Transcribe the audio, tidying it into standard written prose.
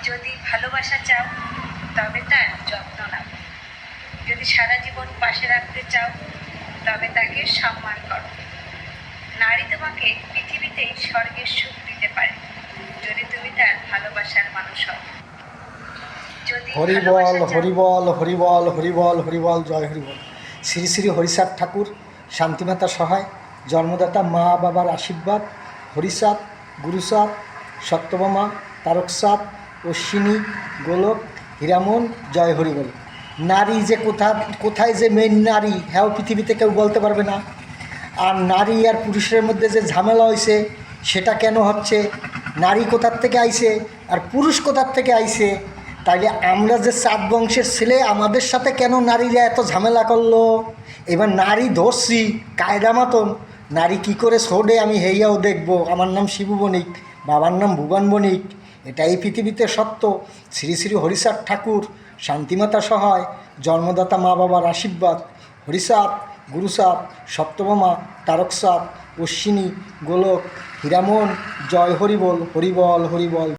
যদি ভালোবাসা চাও তবে তার যত্ন নাও, যদি সারা জীবন পাশে রাখতে চাও তবে তাকে সম্মান করো। নারী তোমাকে পৃথিবীতেই স্বর্গের সুখ দিতে পারে যদি তুমি তার ভালোবাসার মানুষ হও। যদি হরিবল হরিবল হরিবল হরিবল হরিবল জয় হরিবল। শ্রী শ্রী হরিচাঁদ ঠাকুর, শান্তিমাতা সহায়, জন্মদাতা মা বাবার আশীর্বাদ, হরিচাঁদ, গুরুচাঁদ, সত্যভামা, তারকচাঁদ, অশ্বিনী, গোলক, হীরামন, জয় হরিবল। নারী যে কোথায় যে মেন নারী, হ্যাঁ পৃথিবীতে কেউ বলতে পারবে না। আর নারী আর পুরুষের মধ্যে যে ঝামেলা হয়েছে সেটা কেন হচ্ছে, নারী কোথার থেকে আইছে আর পুরুষ কোথার থেকে আইছে, তাইলে আমরা যে চাঁদ বংশের ছেলে আমাদের সাথে কেন নারীরা এত ঝামেলা করলো। এবার নারী ধরছি কায়দা মতন, নারী কী করে ছোড়ে আমি হেইয়াও দেখব। আমার নাম শিবু বণিক, বাবার নাম ভুবন বণিক, এটাই পৃথিবীতে সত্য। শ্রী শ্রী হরিচাঁদ ঠাকুর, শান্তিমাতা সহায়, জন্মদাতা মা বাবার আশীর্বাদ, হরিচাঁদ, গুরুচাঁদ, সত্যভামা, তারকচাঁদ, অশ্বিনী, গোলক, হীরামন, জয় হরিবল হরিবল হরিবল।